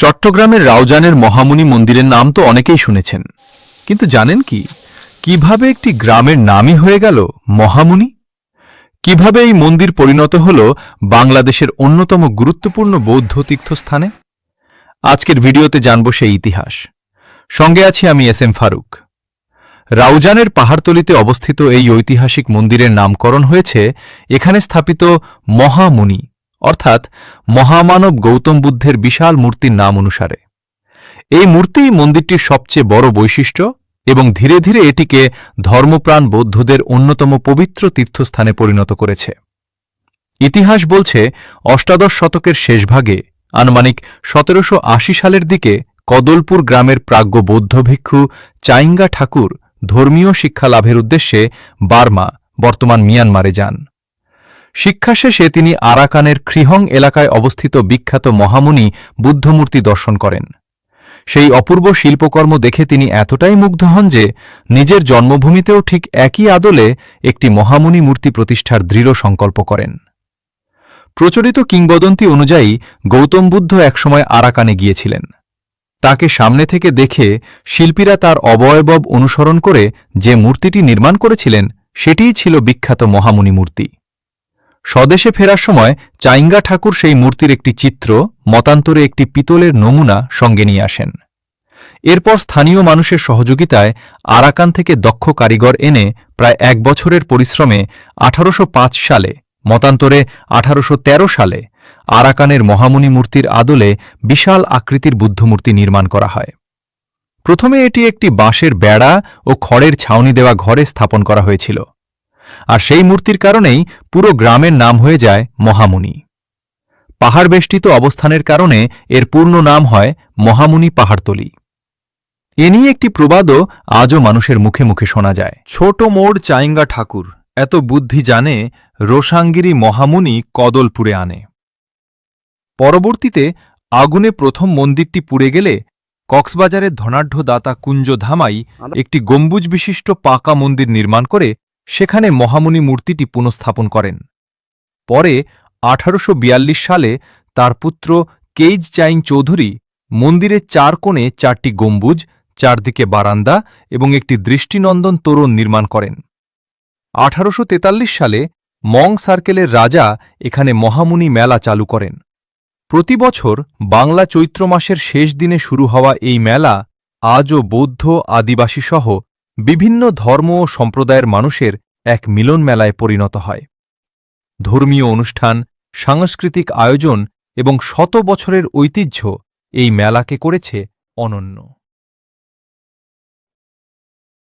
চট্টগ্রামের রাউজানের মহামুনি মন্দিরের নাম তো অনেকেই শুনেছেন, কিন্তু জানেন কি কিভাবে একটি গ্রামের নামই হয়ে গেল মহামুনি? কিভাবে এই মন্দির পরিণত হল বাংলাদেশের অন্যতম গুরুত্বপূর্ণ বৌদ্ধ তীর্থস্থানে? আজকের ভিডিওতে জানব সেই ইতিহাস। সঙ্গে আছি আমি এস ফারুক। রাউজানের পাহাড়তলিতে অবস্থিত এই ঐতিহাসিক মন্দিরের নামকরণ হয়েছে এখানে স্থাপিত মহামুনি অর্থাৎ মহামানব গৌতম বুদ্ধের বিশাল মূর্তির নাম অনুসারে। এই মূর্তিই মন্দিরটির সবচেয়ে বড় বৈশিষ্ট্য এবং ধীরে ধীরে এটিকে ধর্মপ্রাণ বৌদ্ধদের অন্যতম পবিত্র তীর্থস্থানে পরিণত করেছে। ইতিহাস বলছে অষ্টাদশ শতকের শেষভাগে আনুমানিক ১৭৮০ সালের দিকে কদলপুর গ্রামের প্রাজ্ঞ বৌদ্ধ ভিক্ষু চাইঙ্গা ঠাকুর ধর্মীয় শিক্ষা লাভের উদ্দেশ্যে বার্মা বর্তমান মিয়ানমারে যান। শিক্ষা শেষে তিনি আরাকানের খ্রিহং এলাকায় অবস্থিত বিখ্যাত মহামুনি বুদ্ধমূর্তি দর্শন করেন। সেই অপূর্ব শিল্পকর্ম দেখে তিনি এতটাই মুগ্ধ হন যে নিজের জন্মভূমিতেও ঠিক একই আদলে একটি মহামুনি মূর্তি প্রতিষ্ঠার দৃঢ় সংকল্প করেন। প্রচলিত কিংবদন্তি অনুযায়ী গৌতম বুদ্ধ একসময় আরাকানে গিয়েছিলেন। তাকে সামনে থেকে দেখে শিল্পীরা তার অবয়ব অনুসরণ করে যে মূর্তিটি নির্মাণ করেছিলেন সেটিই ছিল বিখ্যাত মহামুনি মূর্তি। স্বদেশে ফেরার সময় চাইঙ্গা ঠাকুর সেই মূর্তির একটি চিত্র, মতান্তরে একটি পিতলের নমুনা সঙ্গে নিয়ে আসেন। এরপর স্থানীয় মানুষের সহযোগিতায় আরাকান থেকে দক্ষ কারিগর এনে প্রায় ১ বছরের পরিশ্রমে ১৮০৫ সালে, মতান্তরে ১৮১৩ সালে আরাকানের মহামুনি মূর্তির আদলে বিশাল আকৃতির বুদ্ধমূর্তি নির্মাণ করা হয়। প্রথমে এটি একটি বাঁশের বেড়া ও খড়ের ছাউনি দেওয়া ঘরে স্থাপন করা হয়েছিল, আর সেই মূর্তির কারণেই পুরো গ্রামের নাম হয়ে যায় মহামুনি। পাহাড় বেষ্টিত অবস্থানের কারণে এর পূর্ণ নাম হয় মহামুনি পাহাড়তলি। এ নিয়ে একটি প্রবাদও আজও মানুষের মুখে মুখে শোনা যায়। ছোট মোড় চাইঙ্গা ঠাকুর এত বুদ্ধি জানে, রোসাঙ্গিরি মহামুনি কদলপুরে আনে। পরবর্তীতে আগুনে প্রথম মন্দিরটি পুড়ে গেলে কক্সবাজারের ধনাঢ্য দাতা কুঞ্জ ধামাই একটি গম্বুজ বিশিষ্ট পাকা মন্দির নির্মাণ করে সেখানে মহামুনি মূর্তিটি পুনঃস্থাপন করেন। পরে ১৮৪২ সালে তার পুত্র কেইজ চাইং চৌধুরী মন্দিরের ৪ কোণে ৪টি গম্বুজ, চারদিকে বারান্দা এবং একটি দৃষ্টিনন্দন তোরণ নির্মাণ করেন। ১৮৪৩ সালে মং সার্কেলের রাজা এখানে মহামুনি মেলা চালু করেন। প্রতি বছর বাংলা চৈত্র মাসের শেষ দিনে শুরু হওয়া এই মেলা আজও বৌদ্ধ, আদিবাসীসহ বিভিন্ন ধর্ম ও সম্প্রদায়ের মানুষের এক মিলন মেলায় পরিণত হয়। ধর্মীয় অনুষ্ঠান, সাংস্কৃতিক আয়োজন এবং শত বছরের ঐতিহ্য এই মেলাকে করেছে অনন্য।